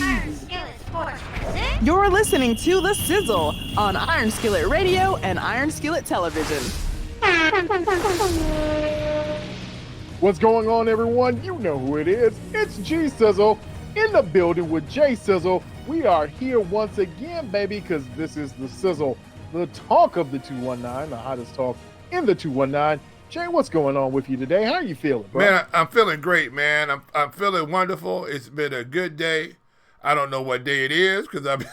Iron Skillet Sports presents. You're listening to The Sizzle on Iron Skillet Radio and Iron Skillet Television. What's going on, everyone? You know who it is. It's G-Sizzle in the building with J-Sizzle. We are here once again, baby, because this is The Sizzle, the talk of the 219, the hottest talk in the 219. Jay, what's going on with you today? How are you feeling, bro? Man, I'm feeling great, man. I'm feeling wonderful. It's been a good day. I don't know what day it is because I've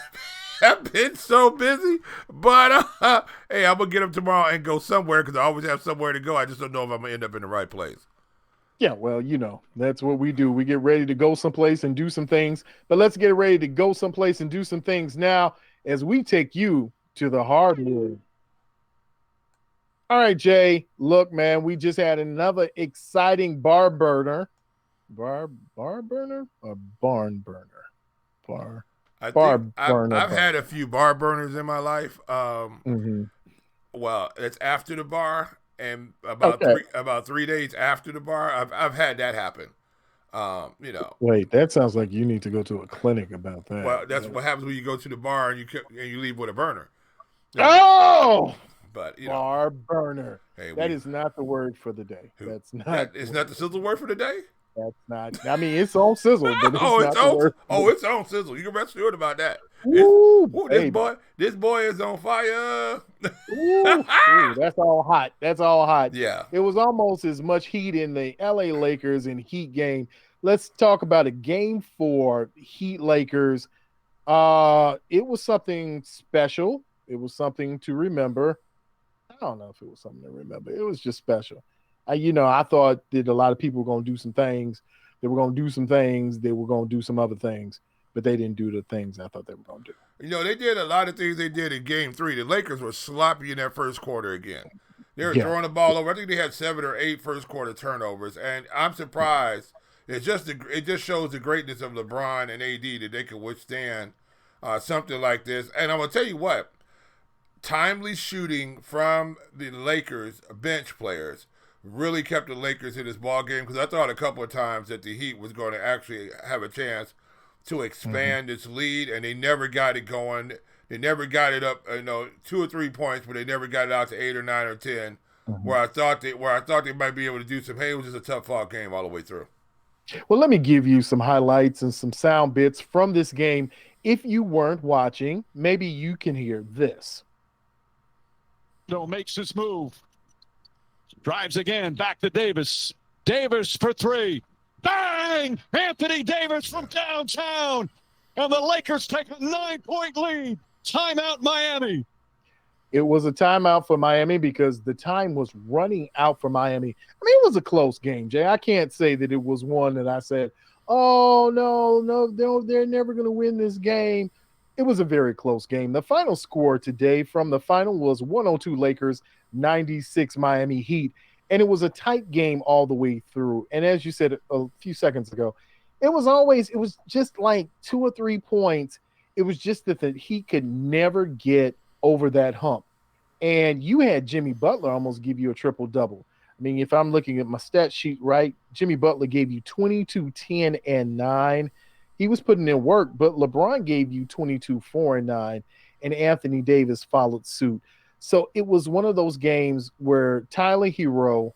been so busy. But, hey, I'm going to get up tomorrow and go somewhere because I always have somewhere to go. I just don't know if I'm going to end up in the right place. Yeah, well, you know, that's what we do. We get ready to go someplace and do some things. But let's get ready to go someplace and do some things now as we take you to the hardwood. All right, Jay, look, man, we just had another exciting bar burner. Bar burner or barn burner? I've had a few bar burners in my life. Well, it's after the bar, and about 3 days after the bar, I've had that happen. You know. Wait, that sounds like you need to go to a clinic about that. Well, that's what happens when you go to the bar and you leave with a burner. Oh. But, you know, bar burner. Hey, that is not the word for the day. That's not. It's not the sizzle word for the day. That's not. I mean, it's on sizzle, but it's not the word. It's on sizzle. You can rest assured about that. This boy is on fire. That's all hot. That's all hot. Yeah. It was almost as much heat in the LA Lakers and Heat game. Let's talk about a game 4 Heat Lakers. It was something special. It was something to remember. I don't know if it was something to remember. It was just special. I thought that a lot of people were going to do some things. They were going to do some things. They were going to do some other things, but they didn't do the things I thought they were going to do. You know, they did a lot of things they did in Game 3. The Lakers were sloppy in that first quarter again. They were throwing the ball over. I think they had 7 or 8 first quarter turnovers, and I'm surprised. It just shows the greatness of LeBron and AD that they can withstand something like this. And I'm going to tell you what. Timely shooting from the Lakers bench players really kept the Lakers in this ball game because I thought a couple of times that the Heat was going to actually have a chance to expand its lead, and they never got it going. They never got it up, 2 or 3 points, but they never got it out to 8 or 9 or 10. Where I thought they might be able to do some. Hey, it was just a tough fought game all the way through. Well, let me give you some highlights and some sound bits from this game. If you weren't watching, maybe you can hear this. Makes his move. Drives again, back to Davis. Davis for 3. Bang! Anthony Davis from downtown. And the Lakers take a 9-point lead. Timeout Miami. It was a timeout for Miami because the time was running out for Miami. I mean, it was a close game, Jay. I can't say that it was one that I said, oh, no, they're never going to win this game. It was a very close game. The final score today from the final was 102 Lakers, 96 Miami Heat. And it was a tight game all the way through. And as you said a few seconds ago, it was just like 2 or 3 points. It was just that the Heat could never get over that hump. And you had Jimmy Butler almost give you a triple-double. I mean, if I'm looking at my stat sheet right, Jimmy Butler gave you 22, 10, and 9. He was putting in work, but LeBron gave you 22, 4, and 9, and Anthony Davis followed suit. So it was one of those games where Tyler Hero,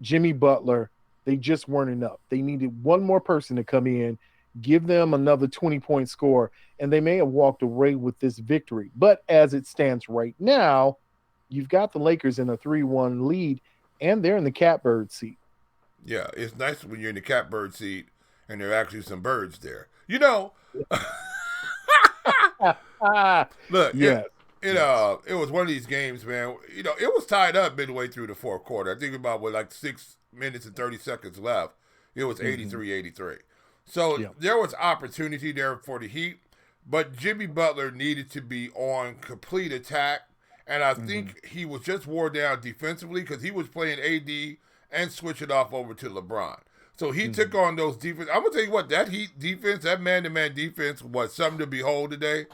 Jimmy Butler, they just weren't enough. They needed one more person to come in, give them another 20-point score, and they may have walked away with this victory. But as it stands right now, you've got the Lakers in a 3-1 lead, and they're in the catbird seat. Yeah, it's nice when you're in the catbird seat and there are actually some birds there. You know, look, yeah. It was one of these games, man. You know, it was tied up midway through the fourth quarter. I think about 6 minutes and 30 seconds left. It was 83-83. So there was opportunity there for the Heat, but Jimmy Butler needed to be on complete attack, and I think he was just wore down defensively because he was playing AD and switching off over to LeBron. So he took on those defense. I'm going to tell you what, that Heat defense, that man-to-man defense was something to behold today.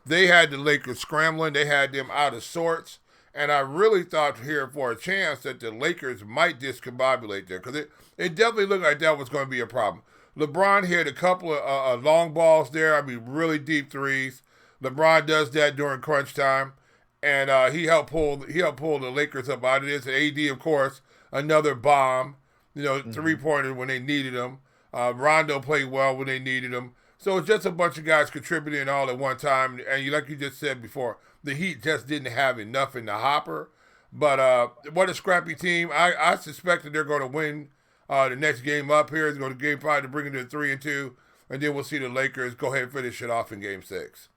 They had the Lakers scrambling. They had them out of sorts. And I really thought here for a chance that the Lakers might discombobulate there because it definitely looked like that was going to be a problem. LeBron hit a couple of long balls there. I mean, really deep threes. LeBron does that during crunch time, and he helped pull the Lakers up out of this. And AD, of course, another bomb. Three-pointer when they needed him. Rondo played well when they needed him. So it's just a bunch of guys contributing all at one time. And like you just said before, the Heat just didn't have enough in the hopper. But what a scrappy team. I suspect that they're going to win the next game up here. It's going to Game 5 to bring it to 3-2. And then we'll see the Lakers go ahead and finish it off in Game 6.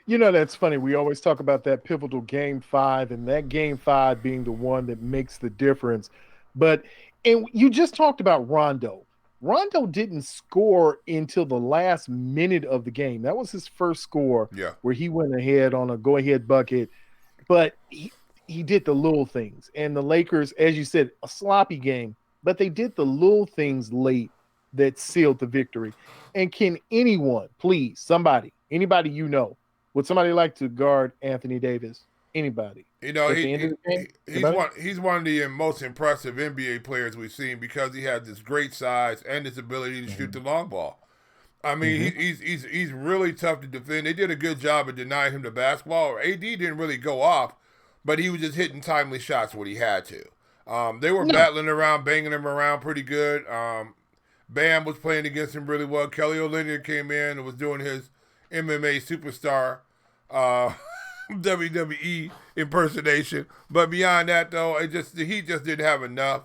That's funny. We always talk about that pivotal Game 5 and that Game 5 being the one that makes the difference. And you just talked about Rondo. Rondo didn't score until the last minute of the game. That was his first score where he went ahead on a go-ahead bucket. But he did the little things. And the Lakers, as you said, a sloppy game, but they did the little things late that sealed the victory. And can anyone, please, anybody would somebody like to guard Anthony Davis? Anybody? He's one of the most impressive NBA players we've seen because he has this great size and his ability to shoot the long ball. I mean, he's really tough to defend. They did a good job of denying him the basketball. AD didn't really go off, but he was just hitting timely shots when he had to. They were battling around, banging him around pretty good. Bam was playing against him really well. Kelly Olynyk came in and was doing his MMA superstar WWE impersonation. But beyond that, though, the Heat just didn't have enough.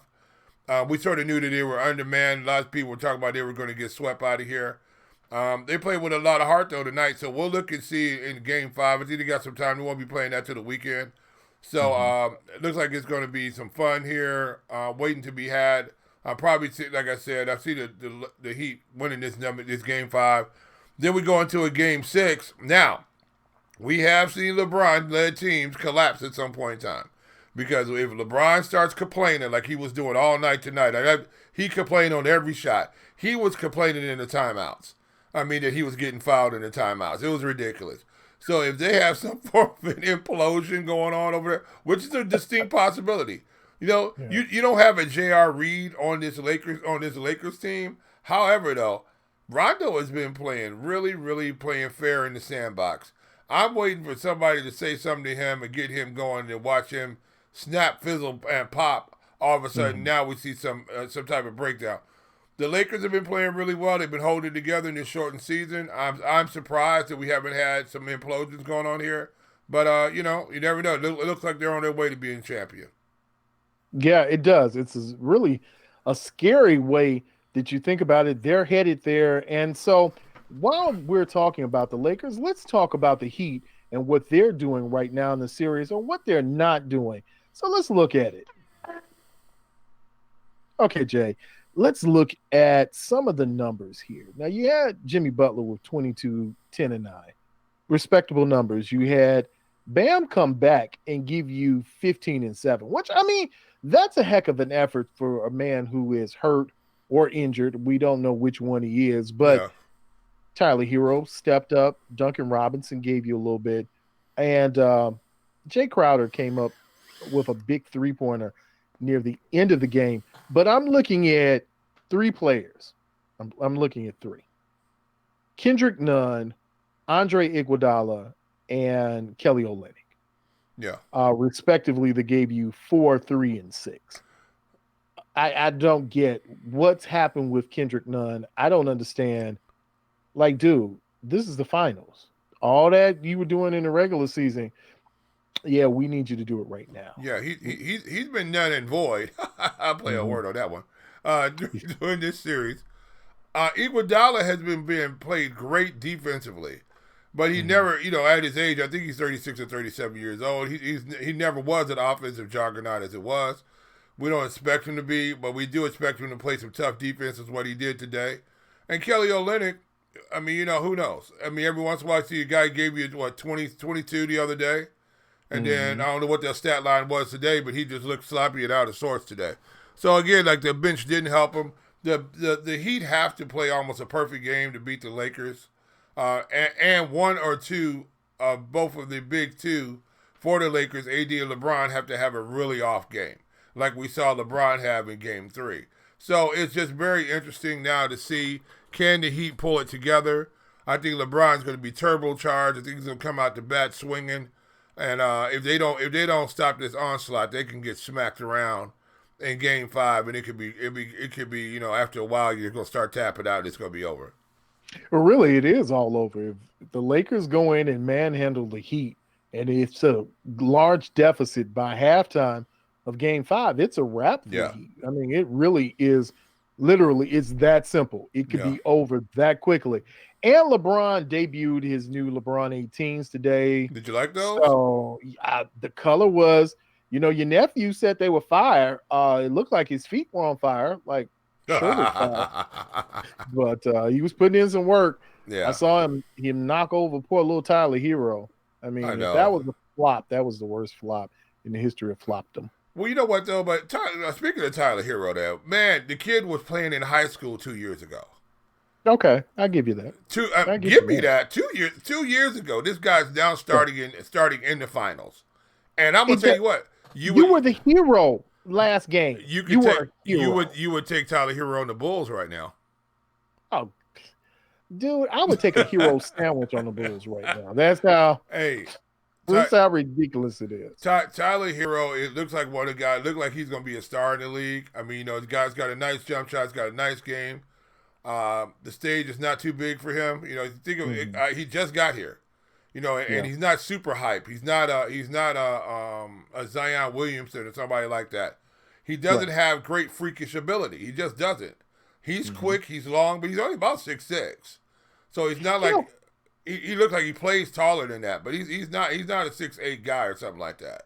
We sort of knew that they were undermanned. A lot of people were talking about they were going to get swept out of here. They played with a lot of heart, though, tonight. So we'll look and see in Game 5. I think they got some time. They won't be playing that till the weekend. So it looks like it's going to be some fun here, waiting to be had. I probably see, like I said, I see the Heat winning this Game 5. Then we go into a Game 6. Now, we have seen LeBron-led teams collapse at some point in time. Because if LeBron starts complaining like he was doing all night tonight, he complained on every shot. He was complaining in the timeouts. I mean, that he was getting fouled in the timeouts. It was ridiculous. So if they have some form of an implosion going on over there, which is a distinct possibility, you don't have a J.R. Reed on this Lakers team. However, though, Rondo has been playing really playing fair in the sandbox. I'm waiting for somebody to say something to him and get him going and watch him snap, fizzle, and pop. All of a sudden, now we see some type of breakdown. The Lakers have been playing really well. They've been holding together in this shortened season. I'm surprised that we haven't had some implosions going on here. But, you never know. It looks like they're on their way to being champion. Yeah, it does. It's really a scary way that you think about it. They're headed there. And so while we're talking about the Lakers, let's talk about the Heat and what they're doing right now in the series or what they're not doing. So let's look at it. Okay, Jay, let's look at some of the numbers here. Now, you had Jimmy Butler with 22, 10, and 9. Respectable numbers. You had Bam come back and give you 15 and 7, which, I mean, that's a heck of an effort for a man who is hurt or injured. We don't know which one he is, but Tyler Hero stepped up. Duncan Robinson gave you a little bit. And Jay Crowder came up with a big three-pointer near the end of the game. But I'm looking at three players. I'm looking at three. Kendrick Nunn, Andre Iguodala, and Kelly Olynyk. Yeah. Respectively, they gave you 4, 3, and 6. I don't get what's happened with Kendrick Nunn. I don't understand. Like, dude, this is the finals. All that you were doing in the regular season, yeah, we need you to do it right now. Yeah, he's been none and void. I'll play a word on that one. During this series, Iguodala has been being played great defensively, but he never, at his age, I think he's 36 or 37 years old. He never was an offensive juggernaut as it was. We don't expect him to be, but we do expect him to play some tough defense, is what he did today. And Kelly Olynyk, I mean, who knows? I mean, every once in a while, I see a guy gave you, 22 the other day. And then I don't know what their stat line was today, but he just looked sloppy and out of sorts today. So, again, like the bench didn't help him. The Heat have to play almost a perfect game to beat the Lakers. And one or two of both of the big two for the Lakers, AD and LeBron, have to have a really off game, like we saw LeBron have in Game 3. So it's just very interesting now to see Can the Heat pull it together? I think LeBron's going to be turbocharged. I think he's going to come out the bat swinging. And if they don't stop this onslaught, they can get smacked around in Game 5, and it could be after a while you're going to start tapping out. And it's going to be over. Well, really, it is all over. If the Lakers go in and manhandle the Heat, and it's a large deficit by halftime of Game 5, it's a wrap for the Heat. I mean, it really is. Literally, it's that simple. It could be over that quickly. And LeBron debuted his new LeBron 18s today. Did you like those? So the color was, your nephew said they were fire. It looked like his feet were on fire, like shirt was fire. But he was putting in some work. Yeah, I saw him knock over poor little Tyler Hero. I mean, if that was a flop, that was the worst flop in the history of flopdom. Well, you know what though? But speaking of Tyler Hero, there, man, the kid was playing in high school 2 years ago. Okay, I'll give you that. Give me that. 2 years ago, this guy's now starting in the finals, and I'm gonna tell you what, you were the hero last game. You would take Tyler Hero on the Bulls right now. Oh, dude, I would take a hero sandwich on the Bulls right now. That's how. Hey. That's how ridiculous it is. Tyler Hero, it looks like one of the guys. Look like he's going to be a star in the league. I mean, the guy's got a nice jump shot. He's got a nice game. The stage is not too big for him. Think of it, he just got here. And he's not super hype. He's not a Zion Williamson or somebody like that. He doesn't have great freakish ability. He just doesn't. He's quick. He's long, but he's only about 6'6". So he's not like. He looks like he plays taller than that, but he's not a 6'8" guy or something like that.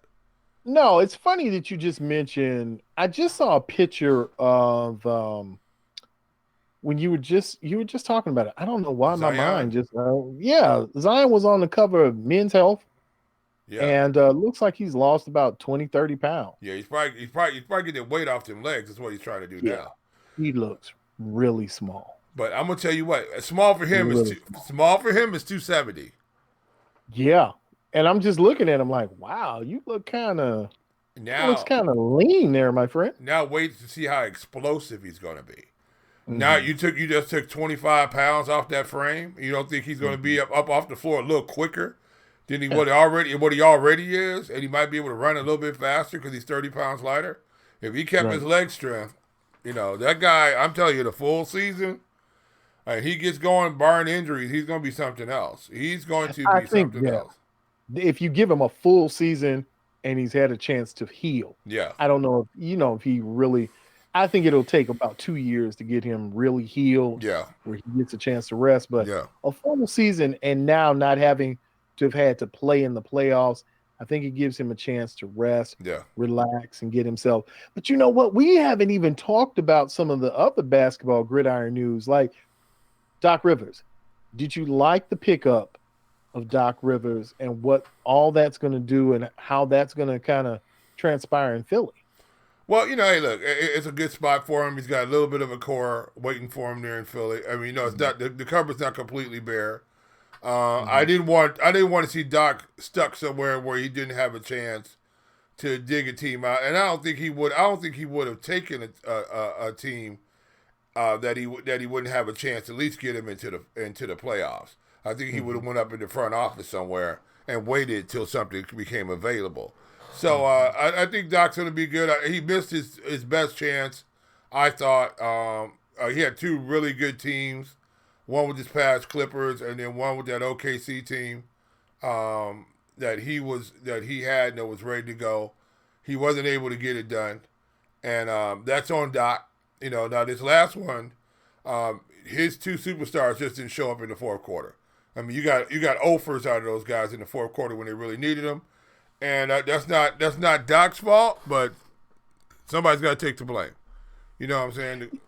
No, it's funny that you just mentioned. I just saw a picture of when you were just talking about it. I don't know why Zion. my mind just Zion was on the cover of Men's Health. Yeah, and looks like he's lost about 20, 30 pounds. Yeah, he's probably getting weight off them legs. That's what he's trying to do now. He looks really small. But I'm gonna tell you what, small for him is 270. Yeah, and I'm just looking at him like, wow, you look kind of lean there, my friend. Now wait to see how explosive he's gonna be. Now you just took 25 pounds off that frame. You don't think he's gonna be up off the floor a little quicker than what he already is, and he might be able to run a little bit faster because he's 30 pounds lighter. If he kept his leg strength, that guy, I'm telling you, the full season. He gets going, barring injuries, he's going to be something else. He's going to be something else. If you give him a full season and he's had a chance to heal, I don't know if he really. I think it'll take about 2 years to get him really healed. Where he gets a chance to rest. But a full season and now not having to have had to play in the playoffs, I think it gives him a chance to rest, relax, and get himself. But you know what? We haven't even talked about some of the other basketball gridiron news, like Doc Rivers. Did you like the pickup of Doc Rivers and what all that's going to do and how that's going to kind of transpire in Philly? Well, hey, look, it's a good spot for him. He's got a little bit of a core waiting for him there in Philly. I mean, it's not the cupboard's not completely bare. I didn't want to see Doc stuck somewhere where he didn't have a chance to dig a team out, and I don't think he would have taken a team that he wouldn't have a chance to at least get him into the playoffs. I think he would have went up in the front office somewhere and waited till something became available. So I think Doc's going to be good. He missed his best chance, I thought. He had two really good teams, one with his past Clippers and then one with that OKC team that he had and that was ready to go. He wasn't able to get it done, and that's on Doc. Now this last one, his two superstars just didn't show up in the fourth quarter. I mean, you got offers out of those guys in the fourth quarter when they really needed them, and that's not Doc's fault, but somebody's got to take the blame. You know what I'm saying?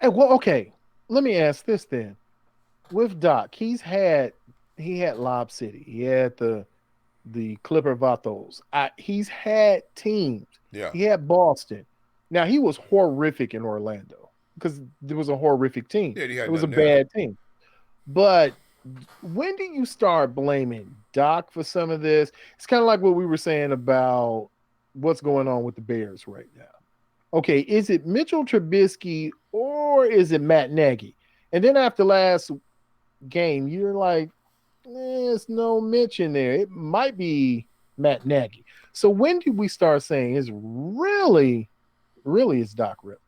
Well, okay. Let me ask this then. With Doc, he had Lob City, he had the Clipper Vatos. He's had teams. Yeah. He had Boston. Now, he was horrific in Orlando because there was a horrific team. Yeah, it was a bad team. But when do you start blaming Doc for some of this? It's kind of like what we were saying about what's going on with the Bears right now. Okay, is it Mitchell Trubisky or is it Matt Nagy? And then after last game, you're like, there's no Mitch in there. It might be Matt Nagy. So when did we start saying it's really it's Doc Rivers?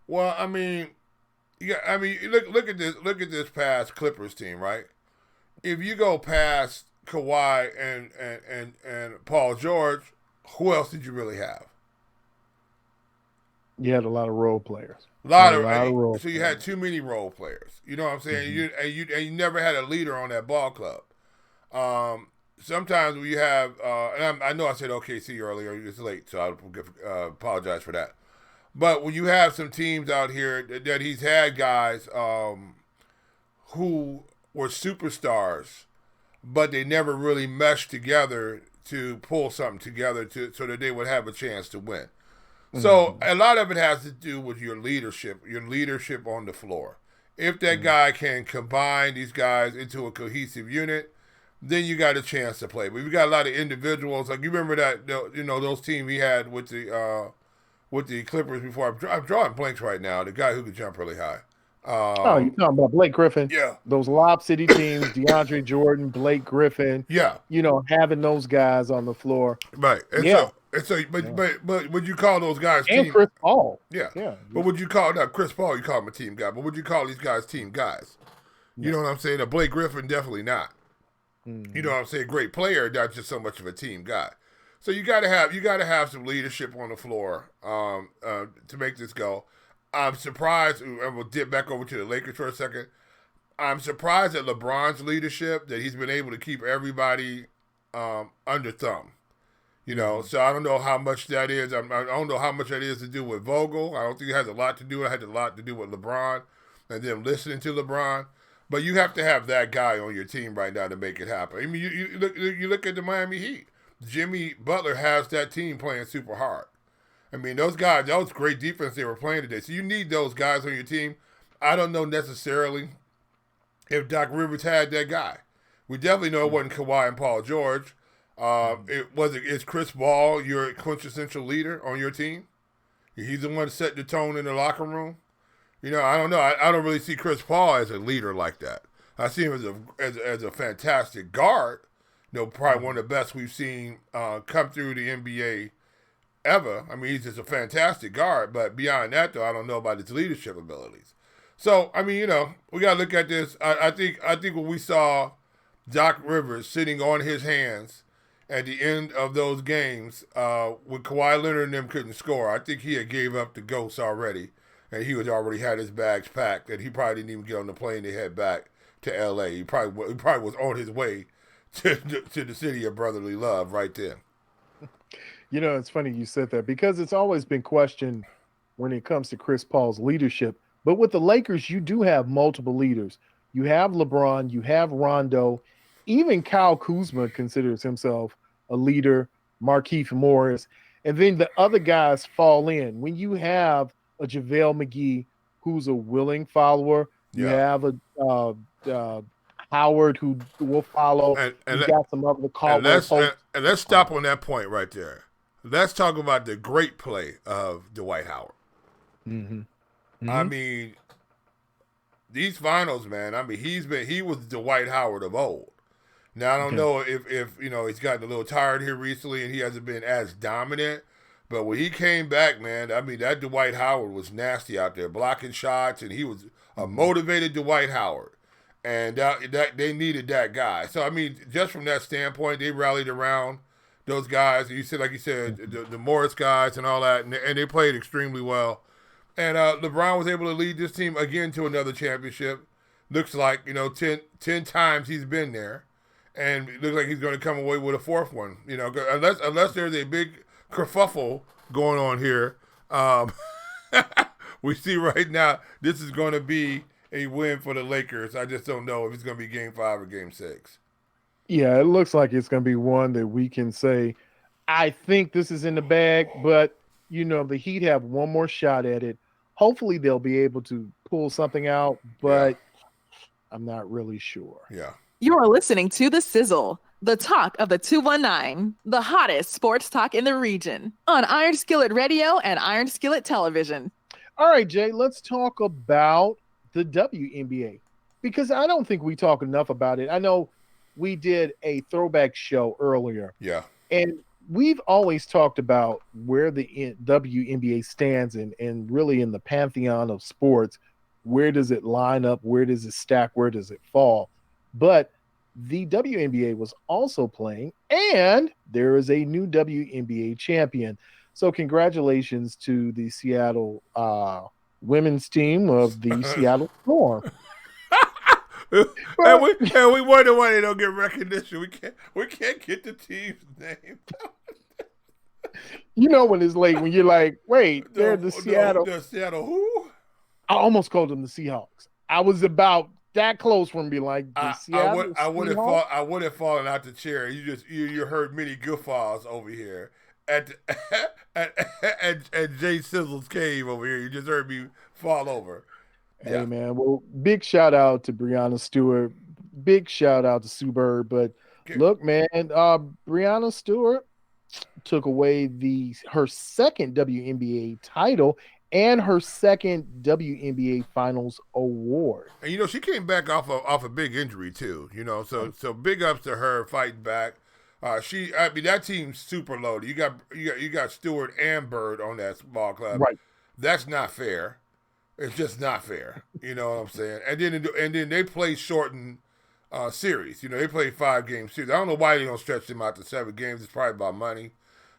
Well, I mean, look at this past Clippers team, right? If you go past Kawhi and Paul George, who else did you really have? You had a lot of role players. So you had too many role players. You know what I'm saying? Mm-hmm. You never had a leader on that ball club. Sometimes when you have, and I know I said OKC earlier, it's late, so I apologize for that. But when you have some teams out here that he's had guys who were superstars, but they never really meshed together to pull something together so that they would have a chance to win. So a lot of it has to do with your leadership on the floor. If that guy can combine these guys into a cohesive unit, then you got a chance to play. But we got a lot of individuals. Like you remember that, those teams he had with the Clippers before. I'm drawing blanks right now. The guy who could jump really high. You're talking about Blake Griffin. Yeah. Those Lob City teams, DeAndre Jordan, Blake Griffin. Yeah. Having those guys on the floor. Right. But would you call those guys and team? Chris Paul. Yeah. But would you call Chris Paul? You call him a team guy. But would you call these guys team guys? You know what I'm saying? Blake Griffin, definitely not. You know what I'm saying? Great player, not just so much of a team guy. So you gotta have some leadership on the floor to make this go. I'm surprised, and we'll dip back over to the Lakers for a second. I'm surprised at LeBron's leadership, that he's been able to keep everybody under thumb. So I don't know how much that is. I don't know how much that is to do with Vogel. I don't think it has a lot to do. It had a lot to do with LeBron and them listening to LeBron. But you have to have that guy on your team right now to make it happen. I mean, you look at the Miami Heat. Jimmy Butler has that team playing super hard. I mean, those guys, that was great defense they were playing today. So you need those guys on your team. I don't know necessarily if Doc Rivers had that guy. We definitely know it wasn't Kawhi and Paul George. Is Chris Paul your quintessential leader on your team? He's the one setting the tone in the locker room. I don't know. I don't really see Chris Paul as a leader like that. I see him as a fantastic guard. Probably one of the best we've seen come through the NBA ever. I mean, he's just a fantastic guard. But beyond that, though, I don't know about his leadership abilities. So, I mean, we got to look at this. I think when we saw Doc Rivers sitting on his hands at the end of those games when Kawhi Leonard and them couldn't score, I think he had gave up the ghost already. And he was already had his bags packed, and he probably didn't even get on the plane to head back to L.A. He probably was on his way to the city of brotherly love right then. It's funny you said that, because it's always been questioned when it comes to Chris Paul's leadership. But with the Lakers, you do have multiple leaders. You have LeBron, you have Rondo, even Kyle Kuzma considers himself a leader, Markieff Morris, and then the other guys fall in. When you have a JaVale McGee who's a willing follower, you have a Howard who will follow, and you got some other callers. And let's stop on that point right there. Let's talk about the great play of Dwight Howard. I mean, these finals, man. I mean, he was Dwight Howard of old. Now I don't know if he's gotten a little tired here recently and he hasn't been as dominant. But when he came back, man, I mean, that Dwight Howard was nasty out there, blocking shots, and he was a motivated Dwight Howard. And that they needed that guy. So, I mean, just from that standpoint, they rallied around those guys. You said, like you said, the Morris guys and all that, and they played extremely well. And LeBron was able to lead this team again to another championship. Looks like, 10 times he's been there. And it looks like he's going to come away with a fourth one. Unless there's a big kerfuffle going on here. We see right now this is going to be a win for the Lakers. I just don't know if it's going to be Game 5 or Game 6. Yeah, it looks like it's going to be one that we can say, I think this is in the bag, but, the Heat have one more shot at it. Hopefully they'll be able to pull something out, but I'm not really sure. Yeah. You're listening to The Sizzle, the talk of the 219, the hottest sports talk in the region, on Iron Skillet Radio and Iron Skillet Television. All right, Jay, let's talk about the WNBA, because I don't think we talk enough about it. I know we did a throwback show earlier. Yeah. And we've always talked about where the WNBA stands and really in the pantheon of sports. Where does it line up? Where does it stack? Where does it fall? But the WNBA was also playing, and there is a new WNBA champion. So congratulations to the Seattle women's team of the Seattle Storm. And we wonder why they don't get recognition. We can't get the team's name. You know when it's late, when you're like, wait, they're the Seattle. The Seattle who? I almost called them the Seahawks. I was about that close from being like the Seattle I would have fallen out the chair. You heard many guffaws over here at Jay Sizzle's cave over here. You just heard me fall over. Hey man, well, big shout out to Briana Stewart. Big shout out to Sue Bird. But look, man, Briana Stewart took away her second WNBA title and her second WNBA Finals award. And she came back off a big injury too. So big ups to her fighting back. That team's super loaded. You got Stewart and Bird on that ball club. Right. That's not fair. It's just not fair. You know what I'm saying? And then they play shortened series. They play 5-game series. I don't know why they don't stretch them out to 7 games. It's probably about money.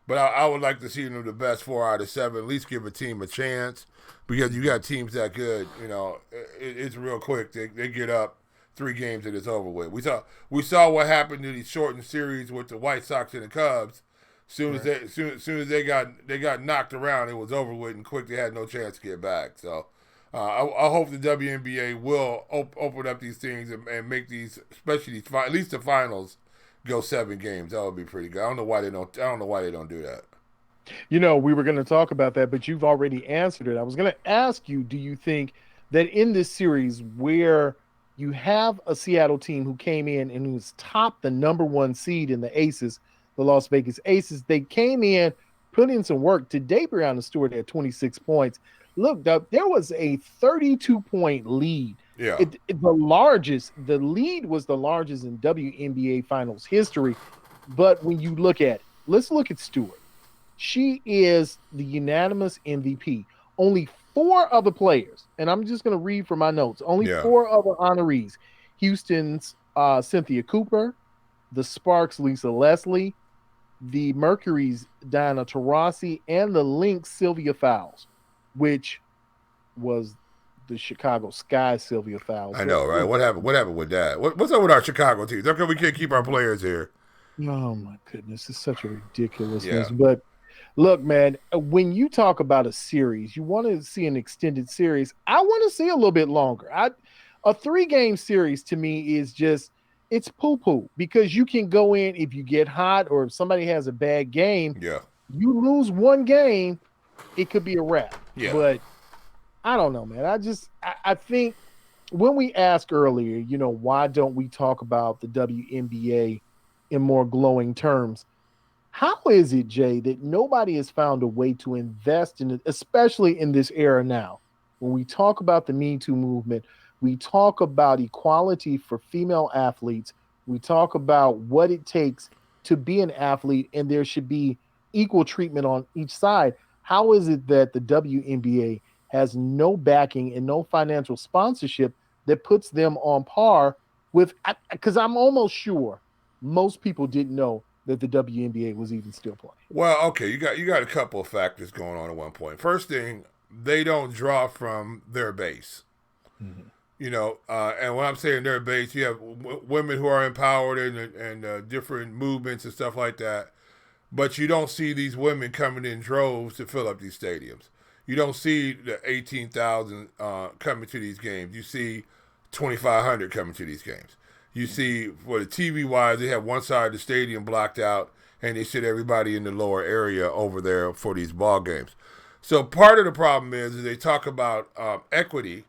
But I would like to see them the best 4 out of 7. At least give a team a chance, because you got teams that good. It's real quick. They get up 3 games and it's over with. We saw what happened to these shortened series with the White Sox and the Cubs. Soon as they got knocked around, it was over with and quick. They had no chance to get back. So I hope the WNBA will open up these things and make these, especially at least the finals, go 7 games. That would be pretty good. I don't know why they don't do that. We were going to talk about that, but you've already answered it. I was going to ask you, do you think that in this series where you have a Seattle team who came in and who's topped the number 1 seed in the Aces, the Las Vegas Aces, they came in, put in some work. Today, Briana Stewart had 26 points. Look, there was a 32-point lead. Yeah. The lead was the largest in WNBA Finals history. But when you let's look at Stewart. She is the unanimous MVP. Only 4 other players, and I'm just going to read from my notes, only 4 other honorees. Houston's Cynthia Cooper, the Sparks' Lisa Leslie, the Mercury's Diana Taurasi, and the Lynx Sylvia Fowles, which was the Chicago Sky Sylvia Fowles. I know, right? What happened with that? What's up with our Chicago teams? How come we can't keep our players here? Oh my goodness, it's such a ridiculousness. Yeah. But look, man, when you talk about a series, you want to see an extended series. I want to see a little bit longer. A 3-game series to me is just, it's poo-poo, because you can go in, if you get hot or if somebody has a bad game, you lose 1 game, it could be a wrap. Yeah. But I don't know, man. I think when we asked earlier, why don't we talk about the WNBA in more glowing terms? How is it, Jay, that nobody has found a way to invest in it, especially in this era now? When we talk about the Me Too movement, we talk about equality for female athletes. We talk about what it takes to be an athlete, and there should be equal treatment on each side. How is it that the WNBA has no backing and no financial sponsorship that puts them on par with, because I'm almost sure most people didn't know that the WNBA was even still playing. Well, okay, you got a couple of factors going on at one point. First thing, they don't draw from their base. Mm-hmm. And when I'm saying their base, you have women who are empowered and different movements and stuff like that. But you don't see these women coming in droves to fill up these stadiums. You don't see the 18,000 coming to these games. You see 2,500 coming to these games. You see, for the TV-wise, they have one side of the stadium blocked out, and they sit everybody in the lower area over there for these ball games. So part of the problem is they talk about equity,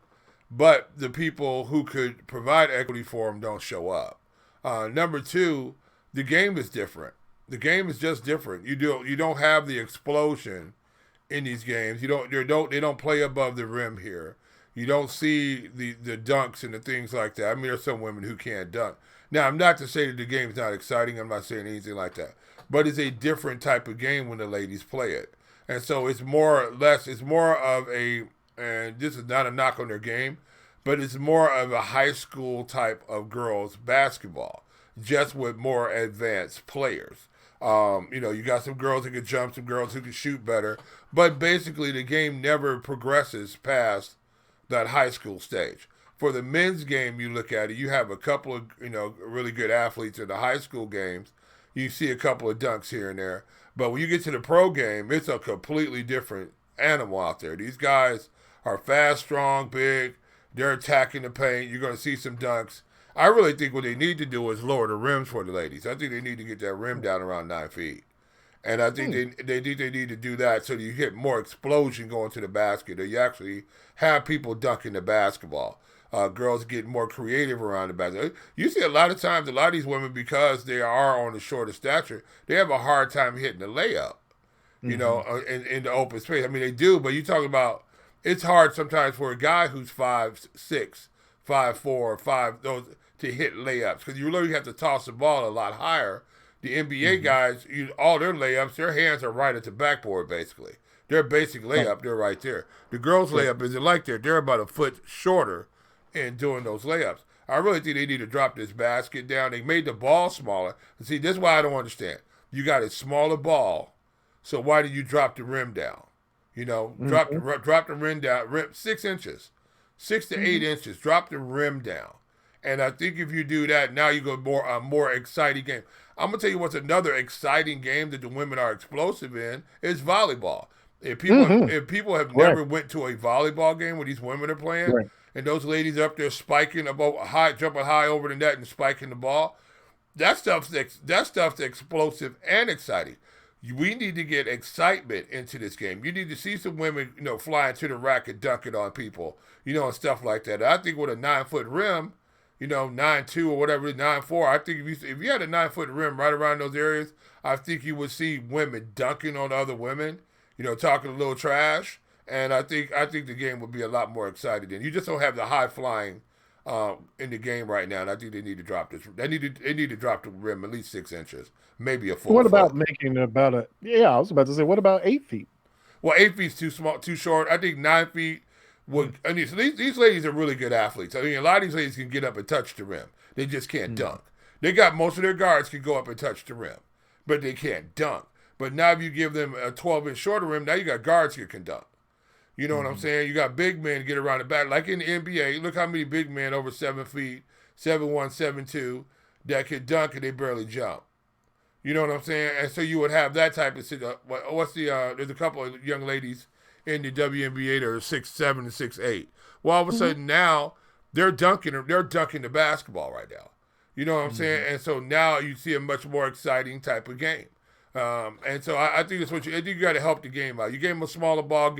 but the people who could provide equity for them don't show up. Number 2, the game is different. The game is just different. You don't have the explosion in these games. They don't play above the rim here. You don't see the dunks and the things like that. I mean, there's some women who can't dunk. Now, I'm not to say that the game's not exciting. I'm not saying anything like that. But it's a different type of game when the ladies play it. And so it's more of a, and this is not a knock on their game, but it's more of a high school type of girls basketball, just with more advanced players. You got some girls who can jump, some girls who can shoot better, but basically the game never progresses past that high school stage. For the men's game, you look at it, you have a couple of, really good athletes in the high school games. You see a couple of dunks here and there. But when you get to the pro game, it's a completely different animal out there. These guys are fast, strong, big. They're attacking the paint. You're going to see some dunks. I really think what they need to do is lower the rims for the ladies. I think they need to get that rim down around 9 feet. And I think they need to do that so that you get more explosion going to the basket, or you actually have people dunking the basketball. Girls get more creative around the basket. You see a lot of times, a lot of these women, because they are on the shorter stature, they have a hard time hitting the layup, in the open space. I mean, they do, but you talk about, it's hard sometimes for a guy who's 5'6", 5'4", 5 those to hit layups, because you literally have to toss the ball a lot higher. The NBA guys, all their layups, their hands are right at the backboard, basically. Their basic layup, they're right there. The girls' layup isn't like that. They're about a foot shorter in doing those layups. I really think they need to drop this basket down. They made the ball smaller. And see, this is why I don't understand. You got a smaller ball, so why did you drop the rim down? Drop the rim down, 6 inches, 6 to 8 inches. Drop the rim down. And I think if you do that, now you go more exciting game. I'm gonna tell you what's another exciting game that the women are explosive in is volleyball. If people have never went to a volleyball game where these women are playing, and those ladies up there spiking jumping high over the net and spiking the ball, that stuff's explosive and exciting. We need to get excitement into this game. You need to see some women, flying to the rack and dunking on people, and stuff like that. I think with a 9-foot rim, 9'2" or whatever, 9'4", I think if you had a 9-foot rim right around those areas, I think you would see women dunking on other women, talking a little trash. And I think the game would be a lot more exciting. And you just don't have the high flying in the game right now. And I think they need to drop this. They need to drop the rim at least 6 inches, maybe a full. What about making about a? Yeah, I was about to say, what about 8 feet? Well, 8 feet's too small, too short. I think 9 feet would. I mean, so these ladies are really good athletes. I mean, a lot of these ladies can get up and touch the rim. They just can't dunk. They got most of their guards can go up and touch the rim, but they can't dunk. But now if you give them a 12-inch shorter rim, now you got guards who can dunk. You know what I'm saying? You got big men get around the back. Like in the NBA, look how many big men over 7 feet, 7'1", 7'2", that can dunk and they barely jump. You know what I'm saying? And so you would have that type of situation. There's a couple of young ladies in the WNBA that are 6'7" and 6'8". Well, all of a sudden now they're dunking the basketball right now. You know what I'm saying? And so now you see a much more exciting type of game. And so I think that's I think you got to help the game out. You gave them a smaller ball,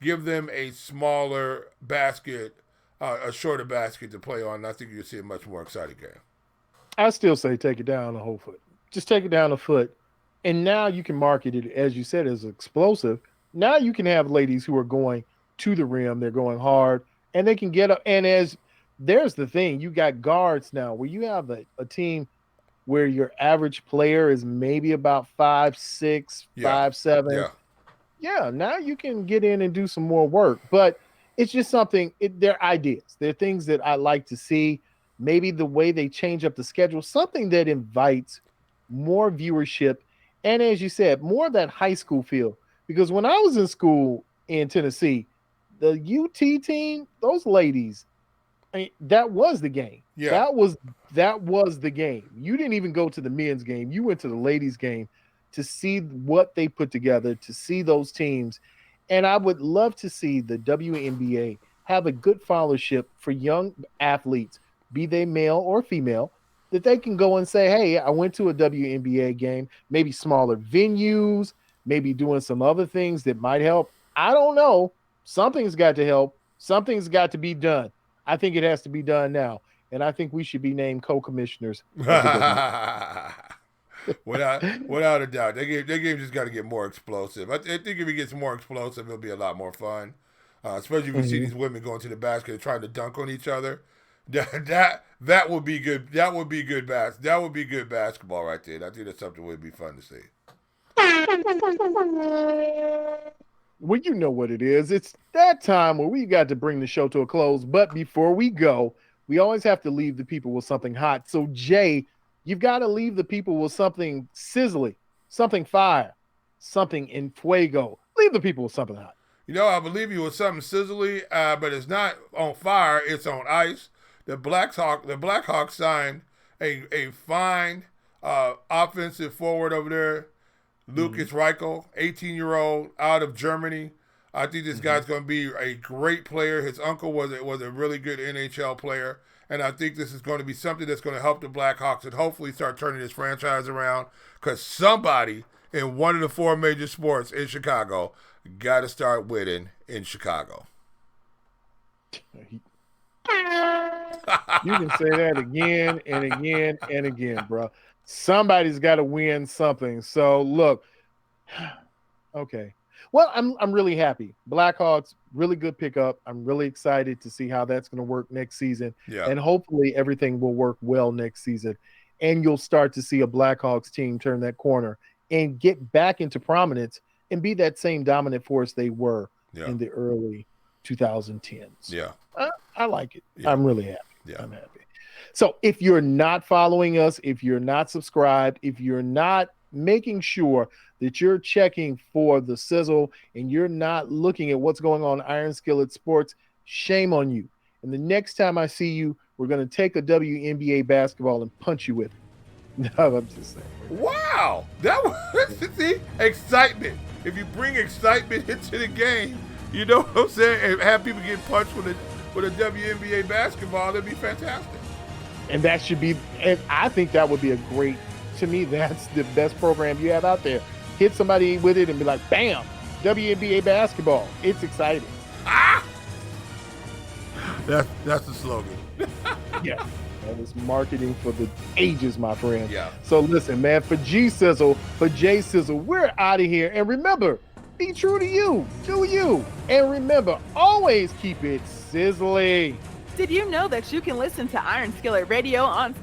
give them a smaller basket, a shorter basket to play on, and I think you'll see a much more exciting game. I still say take it down a whole foot. Just take it down a foot, and now you can market it, as you said, as explosive. Now you can have ladies who are going to the rim, they're going hard, and they can get up. And there's the thing, you got guards now where you have a team where your average player is maybe about 5'6", 5'7". Yeah, now you can get in and do some more work. But it's just something, they're ideas. They're things that I like to see. Maybe the way they change up the schedule, something that invites more viewership. And as you said, more of that high school feel. Because when I was in school in Tennessee, the UT team, those ladies, that was the game. Yeah. That was the game. You didn't even go to the men's game. You went to the ladies' game to see what they put together, to see those teams. And I would love to see the WNBA have a good followership for young athletes, be they male or female, that they can go and say, hey, I went to a WNBA game, maybe smaller venues, maybe doing some other things that might help. I don't know. Something's got to help. Something's got to be done. I think it has to be done now. And I think we should be named co-commissioners. Without a doubt. That game just got to get more explosive. I think if it gets more explosive, it'll be a lot more fun. especially if you see these women going to the basket and trying to dunk on each other. That would be good. That would be good That would be good basketball right there. I think that's something that would be fun to see. Well, you know what it is. It's that time where we got to bring the show to a close. But before we go, we always have to leave the people with something hot. So, Jay, you've got to leave the people with something sizzly, something fire, something in fuego. Leave the people with something hot. You know, I believe you with something sizzly, but it's not on fire. It's on ice. The Blackhawks signed a fine offensive forward over there, Lukas Reichel, 18-year-old out of Germany. I think this guy's going to be a great player. His uncle was a really good NHL player, and I think this is going to be something that's going to help the Blackhawks and hopefully start turning this franchise around, because somebody in one of the 4 major sports in Chicago got to start winning in Chicago. You can say that again and again and again, bro. Somebody's got to win something. So look, okay. Well, I'm really happy. Blackhawks, really good pickup. I'm really excited to see how that's going to work next season. Yeah. And hopefully everything will work well next season. And you'll start to see a Blackhawks team turn that corner and get back into prominence and be that same dominant force they were in the early 2010s. Yeah. I like it. Yeah. I'm really happy. Yeah. I'm happy. So if you're not following us, if you're not subscribed, if you're not making sure that you're checking for the sizzle and you're not looking at what's going on Iron Skillet Sports, shame on you. And the next time I see you, we're going to take a WNBA basketball and punch you with it. No, I'm just saying. Wow. That was, see, excitement. If you bring excitement into the game, you know what I'm saying, and have people get punched with a WNBA basketball, that'd be fantastic. And that should be, and I think that would be a great, to me, that's the best program you have out there. Hit somebody with it and be like, bam, WNBA basketball. It's exciting. Ah! That's the slogan. Yeah. That is marketing for the ages, my friend. Yeah. So listen, man, for G-Sizzle, for J-Sizzle, we're out of here. And remember, be true to you. Do you. And remember, always keep it sizzly. Did you know that you can listen to Iron Skillet Radio on